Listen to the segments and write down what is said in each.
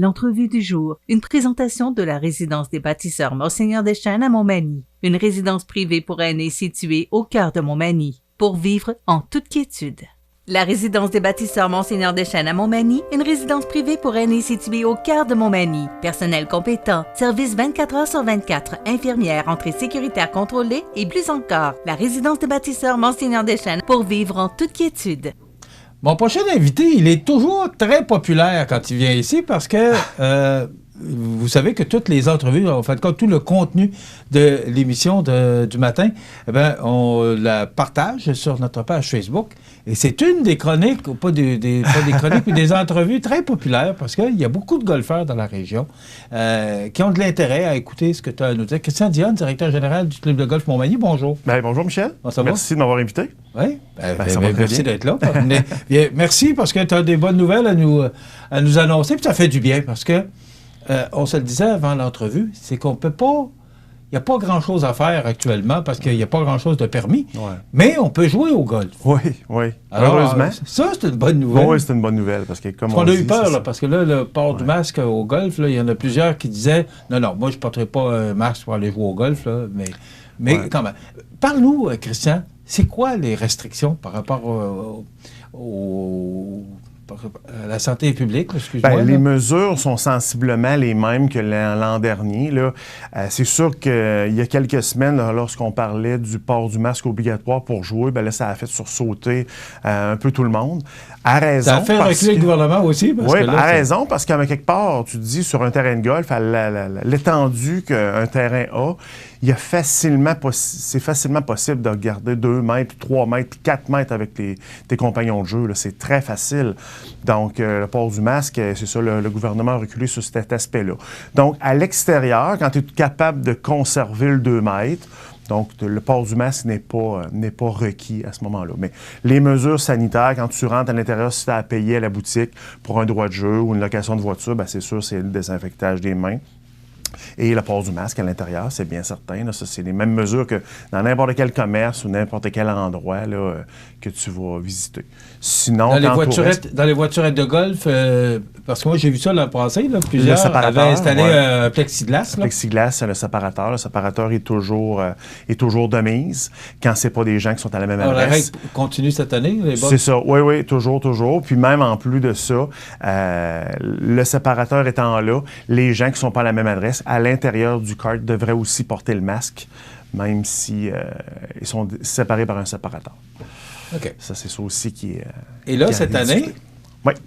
L'entrevue du jour, une présentation de la résidence des bâtisseurs Monseigneur Deschênes à Montmagny, une résidence privée pour aînés située au cœur de Montmagny, pour vivre en toute quiétude. La résidence des bâtisseurs Monseigneur Deschênes à Montmagny, une résidence privée pour aînés située au cœur de Montmagny. Personnel compétent, service 24 heures sur 24, infirmière, entrée sécuritaire contrôlée et plus encore. La résidence des bâtisseurs Monseigneur Deschênes pour vivre en toute quiétude. Mon prochain invité, il est toujours très populaire quand il vient ici parce que vous savez que toutes les entrevues, en fait, tout le contenu de l'émission du matin, eh bien, on la partage sur notre page Facebook. Et c'est une des chroniques, pas des chroniques, mais des entrevues très populaires parce qu'il y a beaucoup de golfeurs dans la région qui ont de l'intérêt à écouter ce que tu as à nous dire. Christian Dionne, directeur général du Club de golf Montmagny, bonjour. Bien, bonjour Michel. Merci de m'avoir invité. Oui, merci d'être là. Merci parce que tu as des bonnes nouvelles à nous annoncer. Puis ça fait du bien parce que, on se le disait avant l'entrevue, c'est qu'on peut pas... Il n'y a pas grand-chose à faire actuellement parce qu'il n'y a pas grand-chose de permis. Ouais. Mais on peut jouer au golf. Oui. Alors, heureusement. Ça, c'est une bonne nouvelle. Oui, c'est une bonne nouvelle. Parce que comme on a eu peur, là, parce que là, le port du masque au golf, là, il y en a plusieurs qui disaient non, moi, je ne porterai pas un masque pour aller jouer au golf. Là, mais quand même. Parle-nous, Christian, c'est quoi les restrictions par rapport à la santé publique, excuse-moi. Les mesures sont sensiblement les mêmes que l'an dernier. Là. C'est sûr qu'il y a quelques semaines, là, lorsqu'on parlait du port du masque obligatoire pour jouer, là, ça a fait sursauter un peu tout le monde. À raison. Ça a fait reculer le gouvernement aussi. Oui, à raison, parce qu'à quelque part, tu te dis, sur un terrain de golf, à l'étendue qu'un terrain a, c'est facilement possible de garder 2 mètres, 3 mètres, puis 4 mètres avec tes compagnons de jeu. Là. C'est très facile. Donc, le port du masque, c'est ça, le gouvernement a reculé sur cet aspect-là. Donc, à l'extérieur, quand tu es capable de conserver le 2 mètres, donc, le port du masque n'est pas requis à ce moment-là. Mais les mesures sanitaires, quand tu rentres à l'intérieur, si tu as à payer à la boutique pour un droit de jeu ou une location de voiture, c'est sûr, c'est le désinfectage des mains. Et le port du masque à l'intérieur, c'est bien certain. Là, ça, c'est les mêmes mesures que dans n'importe quel commerce ou n'importe quel endroit là, que tu vas visiter. Sinon, dans les voiturettes de golf, parce que moi, j'ai vu ça l'an passé, là, plusieurs avaient installé un plexiglas. Le plexiglas, le séparateur. Le séparateur est toujours de mise quand c'est pas des gens qui sont à la même adresse. La règle continue cette année? C'est ça. Oui, toujours. Puis même en plus de ça, le séparateur étant là, les gens qui sont pas à la même adresse, à l'intérieur du kart, devraient aussi porter le masque, même si ils sont séparés par un séparateur. OK. Ça, c'est ça aussi qui est... Et là, cette année,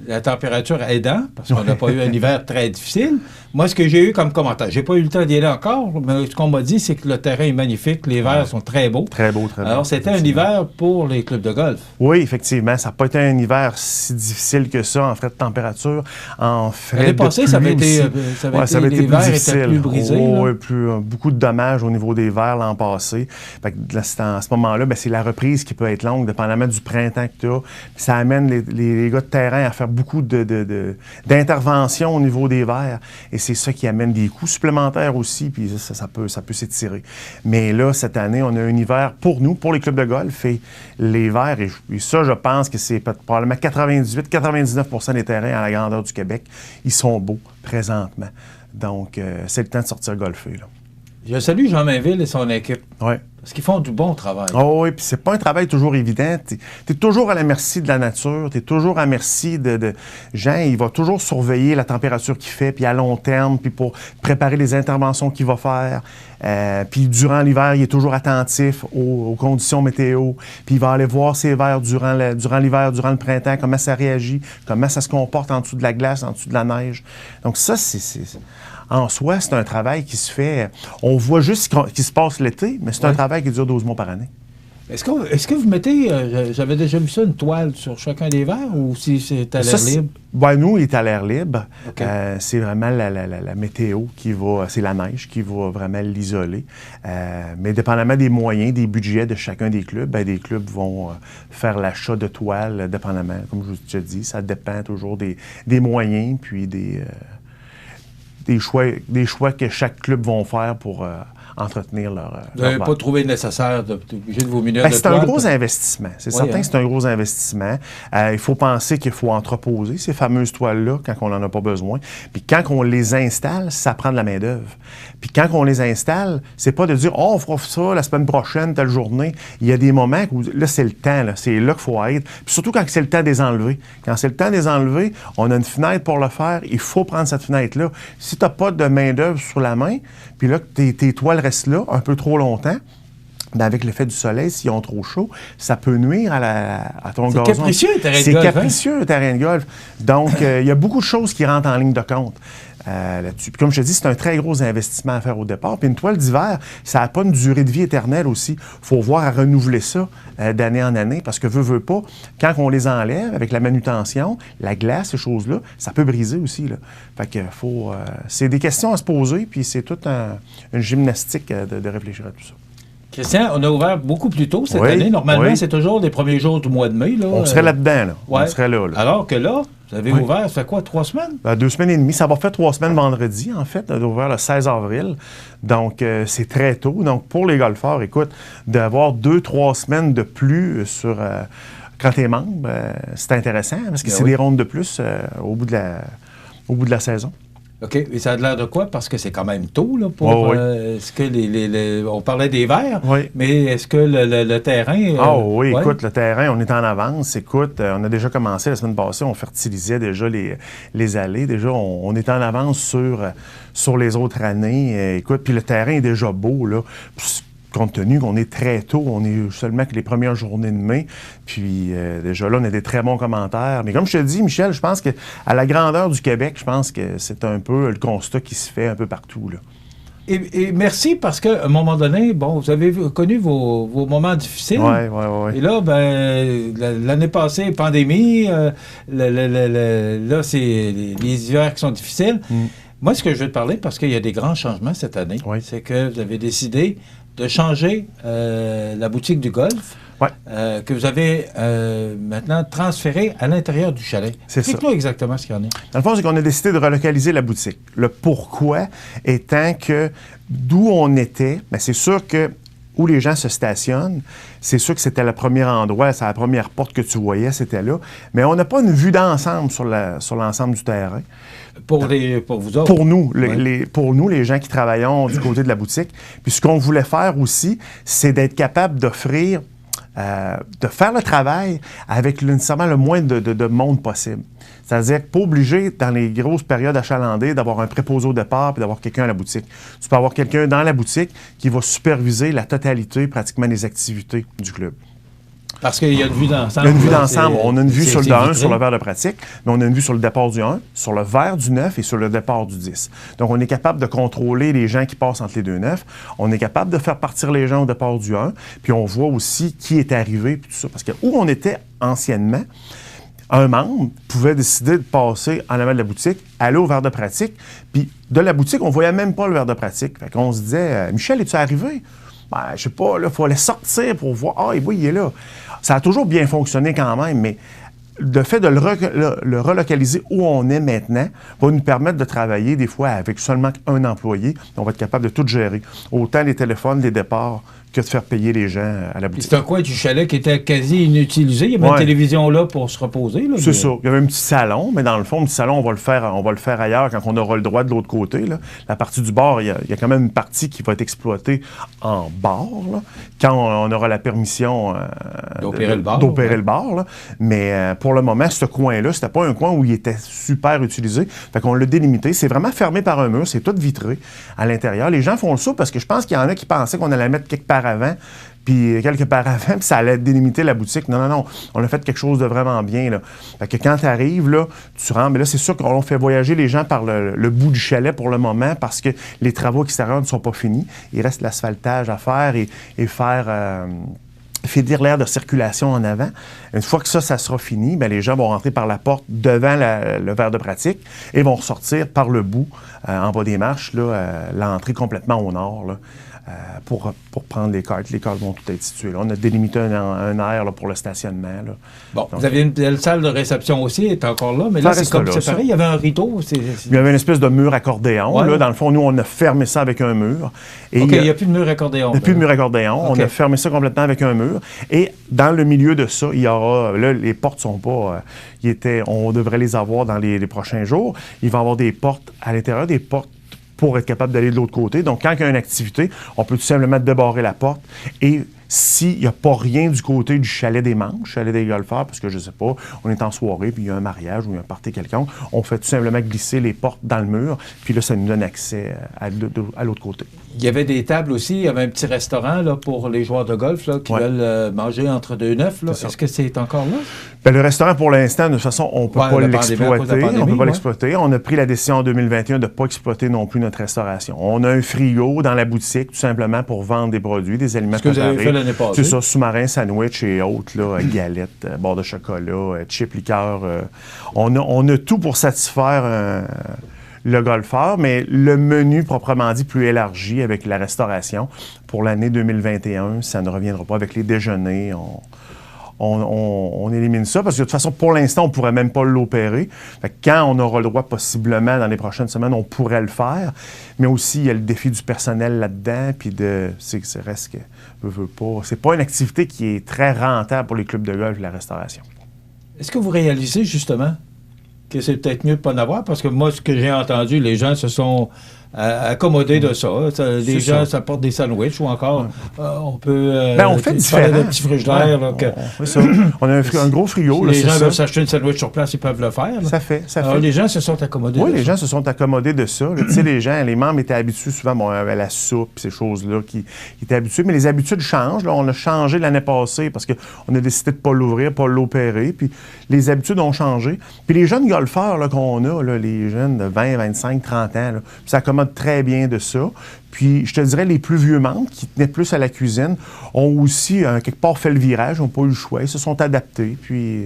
la température aidant, parce qu'on n'a pas eu un hiver très difficile, moi, ce que j'ai eu comme commentaire, j'ai pas eu le temps d'y aller encore, mais ce qu'on m'a dit, c'est que le terrain est magnifique, les verts sont très beaux. Très beau. Alors, c'était un hiver pour les clubs de golf. Oui, effectivement. Ça n'a pas été un hiver si difficile que ça en frais de température. L'année passée, ça avait été les verts étaient plus brisés. Beaucoup de dommages au niveau des verts l'an passé. Fait que là, à ce moment-là, c'est la reprise qui peut être longue, dépendamment du printemps que tu as. Puis ça amène les gars de terrain à faire beaucoup d'interventions au niveau des verts. Et c'est ça qui amène des coûts supplémentaires aussi, puis ça peut s'étirer. Mais là, cette année, on a un hiver pour nous, pour les clubs de golf, et les verts, et ça, je pense que c'est probablement 98-99% des terrains à la grandeur du Québec, ils sont beaux présentement. Donc, c'est le temps de sortir golfer, là. Je salue Jean Mainville et son équipe. Oui. Parce qu'ils font du bon travail. Oh oui, puis c'est pas un travail toujours évident. T'es toujours à la merci de la nature, t'es toujours à merci de Jean, il va toujours surveiller la température qu'il fait, puis à long terme, puis pour préparer les interventions qu'il va faire. Puis durant l'hiver, il est toujours attentif aux conditions météo, puis il va aller voir ses vers durant l'hiver, durant le printemps, comment ça réagit, comment ça se comporte en dessous de la glace, en dessous de la neige. Donc ça, en soi, c'est un travail qui se fait... On voit juste ce qui se passe l'été, mais c'est un travail qui dure 12 mois par année. Est-ce que vous mettez... J'avais déjà vu ça, une toile sur chacun des verres, ou si c'est à l'air libre? Nous, il est à l'air libre. Okay. C'est vraiment la météo qui va... C'est la neige qui va vraiment l'isoler. Mais dépendamment des moyens, des budgets de chacun des clubs, des clubs vont faire l'achat de toiles, dépendamment. Comme je vous ai dit, ça dépend toujours des moyens, puis des des choix que chaque club vont faire pour entretenir leur Vous n'avez pas trouvé nécessaire d'obliger de vos mineurs de c'est toile? un gros investissement. C'est certain que c'est un gros investissement. Il faut penser qu'il faut entreposer ces fameuses toiles-là quand on n'en a pas besoin. Puis quand on les installe, ça prend de la main-d'œuvre. Puis quand on les installe, c'est pas de dire « Oh, on fera ça la semaine prochaine, telle journée ». Il y a des moments où là, c'est le temps. Là. C'est là qu'il faut être. Puis surtout quand c'est le temps de les enlever. Quand c'est le temps de les enlever, on a une fenêtre pour le faire. Il faut prendre cette fenêtre-là. Si tu n'as pas de main-d'œuvre sur la main, puis là, tes toiles restent là un peu trop longtemps, bien avec l'effet du soleil, s'ils ont trop chaud, ça peut nuire à ton gazon. C'est capricieux, un terrain de golf. C'est capricieux, un terrain de golf. Donc, il y a beaucoup de choses qui rentrent en ligne de compte là-dessus. Puis comme je te dis, c'est un très gros investissement à faire au départ. Puis une toile d'hiver, ça n'a pas une durée de vie éternelle aussi. Il faut voir à renouveler ça d'année en année, parce que veut pas, quand on les enlève, avec la manutention, la glace, ces choses-là, ça peut briser aussi, là. Fait que faut... c'est des questions à se poser, puis c'est toute une gymnastique de réfléchir à tout ça. Christian, on a ouvert beaucoup plus tôt cette année. Normalement, c'est toujours les premiers jours du mois de mai. Là, on serait là-dedans. Là. Ouais. On serait là. Alors que là, vous avez ouvert, ça fait quoi, 3 semaines? 2 semaines et demie. Ça va faire 3 semaines vendredi, en fait. On a ouvert le 16 avril. Donc, c'est très tôt. Donc, pour les golfeurs, écoute, d'avoir 2-3 semaines de plus sur... quand tu es membre, c'est intéressant, parce que c'est des rondes de plus au bout de la saison. OK. Et ça a l'air de quoi? Parce que c'est quand même tôt, là, pour... est-ce que on parlait des verts, mais est-ce que le terrain... écoute, le terrain, on est en avance. Écoute, on a déjà commencé la semaine passée, on fertilisait déjà les allées. Déjà, on est en avance sur les autres années. Écoute, puis le terrain est déjà beau, là. Compte tenu qu'on est très tôt, on est seulement que les premières journées de mai, puis déjà là, on a des très bons commentaires. Mais comme je te dis, Michel, je pense qu'à la grandeur du Québec, je pense que c'est un peu le constat qui se fait un peu partout, là. Et merci, parce qu'à un moment donné, bon, vous avez connu vos moments difficiles. Oui. Et là, ben, l'année passée, pandémie, là, c'est les hivers qui sont difficiles. Moi, ce que je veux te parler, parce qu'il y a des grands changements cette année, c'est que vous avez décidé de changer la boutique du golf, que vous avez maintenant transférée à l'intérieur du chalet. Explique-nous exactement ce qu'il y en a. Dans le fond, c'est qu'on a décidé de relocaliser la boutique. Le pourquoi étant que d'où on était, bien, c'est sûr que où les gens se stationnent, c'est sûr que c'était le premier endroit, c'est la première porte que tu voyais, c'était là. Mais on n'a pas une vue d'ensemble sur l'ensemble du terrain. Pour vous autres? Pour nous, pour nous, les gens qui travaillons du côté de la boutique. Puis ce qu'on voulait faire aussi, c'est d'être capable d'offrir, de faire le travail avec nécessairement le moins de monde possible. C'est-à-dire pas obligé, dans les grosses périodes achalandées, d'avoir un préposé au départ et d'avoir quelqu'un à la boutique. Tu peux avoir quelqu'un dans la boutique qui va superviser la totalité, pratiquement, des activités du club. Parce qu'il y a une vue d'ensemble. Il y a une vue d'ensemble. On a une vue sur le 1, sur le verre de pratique, mais on a une vue sur le départ du 1, sur le verre du 9 et sur le départ du 10. Donc, on est capable de contrôler les gens qui passent entre les deux 9. On est capable de faire partir les gens au départ du 1. Puis, on voit aussi qui est arrivé, puis tout ça. Parce que où on était anciennement, un membre pouvait décider de passer en avant de la boutique, aller au verre de pratique, puis de la boutique, on ne voyait même pas le verre de pratique. Fait qu'on se disait, Michel, es-tu arrivé? Ben, je sais pas, là, il fallait sortir pour voir. Ah, oui, il est là. Ça a toujours bien fonctionné quand même, mais le fait de le relocaliser où on est maintenant va nous permettre de travailler des fois avec seulement un employé. On va être capable de tout gérer. Autant les téléphones, les départs, que de faire payer les gens à la boutique. C'est un coin du chalet qui était quasi inutilisé. Il y avait une télévision là pour se reposer. Là, c'est ça. Il y avait un petit salon, mais dans le fond, le petit salon, on va le faire ailleurs quand on aura le droit de l'autre côté. Là. La partie du bar, il y a quand même une partie qui va être exploitée en bar, là, quand on aura la permission d'opérer le bar. Là. Mais pour le moment, ce coin-là, c'était pas un coin où il était super utilisé. Fait qu'on l'a délimité. C'est vraiment fermé par un mur. C'est tout vitré à l'intérieur. Les gens font le saut parce que je pense qu'il y en a qui pensaient qu'on allait mettre quelque part avant, puis quelques paravents, puis ça allait délimiter la boutique. Non. On a fait quelque chose de vraiment bien, là. Fait que quand tu arrives, là, tu rentres, mais là, c'est sûr qu'on fait voyager les gens par le bout du chalet pour le moment parce que les travaux extérieurs ne sont pas finis. Il reste l'asphaltage à faire et faire... fédir l'air de circulation en avant. Une fois que ça sera fini, bien, les gens vont rentrer par la porte devant le verre de pratique et vont ressortir par le bout, en bas des marches, là, l'entrée complètement au nord, là, pour prendre les cartes. Les cartes vont toutes être situées là. On a délimité un aire là, pour le stationnement. Là. Bon, donc, vous aviez une belle salle de réception aussi, elle est encore là, mais là, c'est comme séparé. Il y avait un rideau. Il y avait une espèce de mur accordéon. Ouais. Là. Dans le fond, nous, on a fermé ça avec un mur. Et OK, il n'y a plus de mur accordéon. Il n'y a plus de mur accordéon. Okay. On a fermé ça complètement avec un mur. Et dans le milieu de ça, il y aura... Là, les portes sont pas... on devrait les avoir dans les prochains jours. Il va y avoir des portes à l'intérieur, des portes pour être capable d'aller de l'autre côté. Donc, quand il y a une activité, on peut tout simplement débarrer la porte et s'il n'y a pas rien du côté du chalet des manches, chalet des golfeurs, parce que je ne sais pas, on est en soirée, puis il y a un mariage ou il y a un party quelconque, on fait tout simplement glisser les portes dans le mur, puis là, ça nous donne accès à l'autre côté. Il y avait des tables aussi, il y avait un petit restaurant là, pour les joueurs de golf là, qui veulent manger entre deux neufs. Est-ce que c'est encore là? Bien, le restaurant, pour l'instant, de toute façon, on ne peut pas l'exploiter. On peut pas l'exploiter. On a pris la décision en 2021 de ne pas exploiter non plus notre restauration. On a un frigo dans la boutique, tout simplement, pour vendre des produits, des aliments préparés. Ce que vous avez fait l'année passée. C'est ça, sous-marin, sandwich et autres, là, galettes, barres de chocolat, chips, liqueurs. On a tout pour satisfaire le golfeur, mais le menu, proprement dit, plus élargi avec la restauration. Pour l'année 2021, ça ne reviendra pas avec les déjeuners. On élimine ça parce que de toute façon, pour l'instant, on ne pourrait même pas l'opérer. Quand on aura le droit, possiblement, dans les prochaines semaines, on pourrait le faire. Mais aussi, il y a le défi du personnel là-dedans. Puis c'est pas une activité qui est très rentable pour les clubs de golf, la restauration. Est-ce que vous réalisez, justement, que c'est peut-être mieux de ne pas en avoir? Parce que moi, ce que j'ai entendu, les gens se sont accommodés de ça. Les gens s'apportent des sandwichs ou encore, on peut... on fait différent. Des petits frigidaires. On a un gros frigo. Si les gens veulent s'acheter une sandwich sur place, ils peuvent le faire. Là. Ça fait. Alors, les gens se sont accommodés de ça. Oui, les gens se sont accommodés de ça. Tu sais, les membres étaient habitués souvent à la soupe, ces choses-là, qui étaient habitués. Mais les habitudes changent. Là. On a changé l'année passée parce qu'on a décidé de ne pas l'ouvrir, pas l'opérer. Puis les habitudes ont changé. Puis les jeunes golfeurs là, qu'on a, là, les jeunes de 20, 25, 30 ans, là, ça accommode très bien de ça. Puis, je te dirais, les plus vieux membres qui tenaient plus à la cuisine ont aussi, quelque part, fait le virage, n'ont pas eu le choix, ils se sont adaptés. Puis,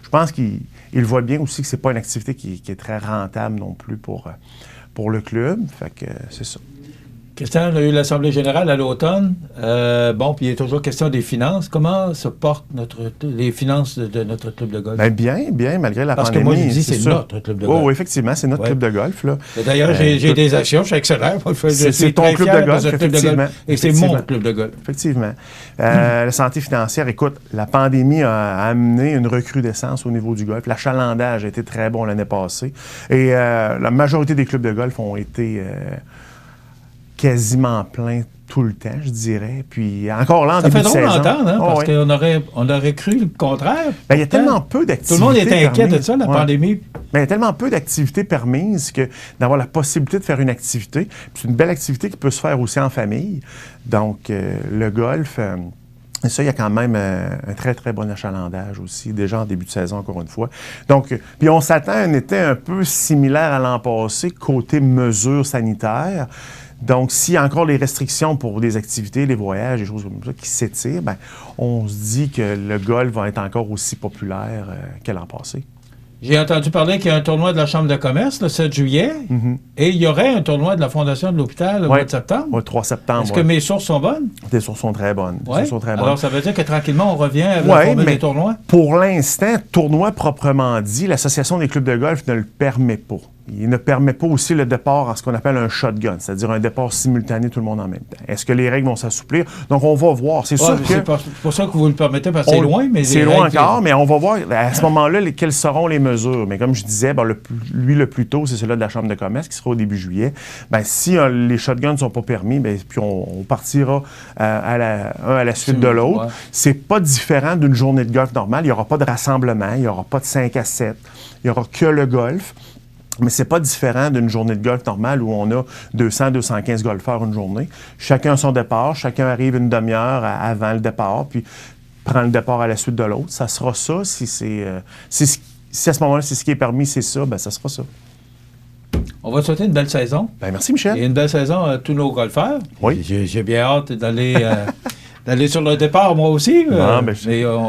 je pense qu'ils voient bien aussi que c'est pas une activité qui est très rentable non plus pour le club. Fait que c'est ça. Christian, on a eu l'Assemblée générale à l'automne. Puis il est toujours question des finances. Comment se portent les finances de notre club de golf? Bien, malgré la pandémie. Parce que moi, je dis c'est notre club de golf. Oui, effectivement, c'est notre club de golf. Là. D'ailleurs, j'ai des actions, je suis actionnaire. C'est ton club de golf, effectivement. Et c'est mon club de golf. Effectivement. La santé financière, écoute, la pandémie a amené une recrudescence au niveau du golf. L'achalandage a été très bon l'année passée. Et la majorité des clubs de golf ont été... quasiment plein tout le temps, je dirais. Puis encore là, en début de saison... Ça fait drôle d'entendre, parce qu'on aurait cru le contraire. Il y a tellement peu d'activités. Tout le monde était inquiet de ça, la pandémie. Il y a tellement peu d'activités permises que d'avoir la possibilité de faire une activité. C'est une belle activité qui peut se faire aussi en famille. Donc, le golf... Et ça, il y a quand même un très, très bon achalandage aussi, déjà en début de saison, encore une fois. Donc, puis on s'attend à un été un peu similaire à l'an passé, côté mesures sanitaires. Donc, s'il y a encore les restrictions pour des activités, les voyages, des choses comme ça qui s'étirent, on se dit que le golf va être encore aussi populaire que l'an passé. J'ai entendu parler qu'il y a un tournoi de la Chambre de commerce le 7 juillet et il y aurait un tournoi de la Fondation de l'hôpital le mois de septembre. Oui, 3 septembre. Est-ce que mes sources sont bonnes? Tes sources sont très bonnes. Alors, ça veut dire que tranquillement, on revient à la formule des tournois? Pour l'instant, tournoi proprement dit, l'Association des clubs de golf ne le permet pas. Il ne permet pas aussi le départ en ce qu'on appelle un shotgun, c'est-à-dire un départ simultané, tout le monde en même temps. Est-ce que les règles vont s'assouplir? Donc, on va voir. C'est sûr que... C'est pour ça que vous le permettez, parce que c'est loin, mais... C'est loin encore, mais on va voir à ce moment-là quelles seront les mesures. Mais comme je disais, le plus tôt, c'est celui de la Chambre de commerce, qui sera au début juillet. Si les shotguns ne sont pas permis, puis on partira à la suite de l'autre. Ouais. C'est pas différent d'une journée de golf normale. Il n'y aura pas de rassemblement, il n'y aura pas de 5 à 7. Il n'y aura que le golf. Mais c'est pas différent d'une journée de golf normale où on a 200, 215 golfeurs une journée. Chacun a son départ, chacun arrive une demi-heure avant le départ, puis prend le départ à la suite de l'autre. Ça sera ça. Si à ce moment-là, c'est ce qui est permis, c'est ça, ça sera ça. On va te souhaiter une belle saison. Merci, Michel. Et une belle saison à tous nos golfeurs. Oui. J'ai bien hâte d'aller sur le départ, moi aussi.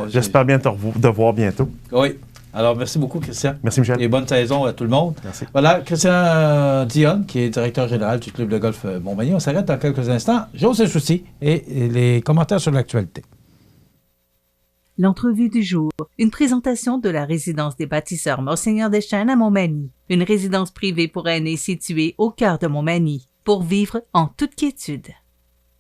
J'espère bien te voir bientôt. Oui. Alors, merci beaucoup, Christian. Merci, Michel. Et bonne saison à tout le monde. Merci. Voilà, Christian Dionne, qui est directeur général du Club de golf Montmagny. On s'arrête dans quelques instants. José Soucy et les commentaires sur l'actualité. L'entrevue du jour, une présentation de la résidence des bâtisseurs Monseigneur Deschênes à Montmagny, une résidence privée pour aînés située au cœur de Montmagny, pour vivre en toute quiétude.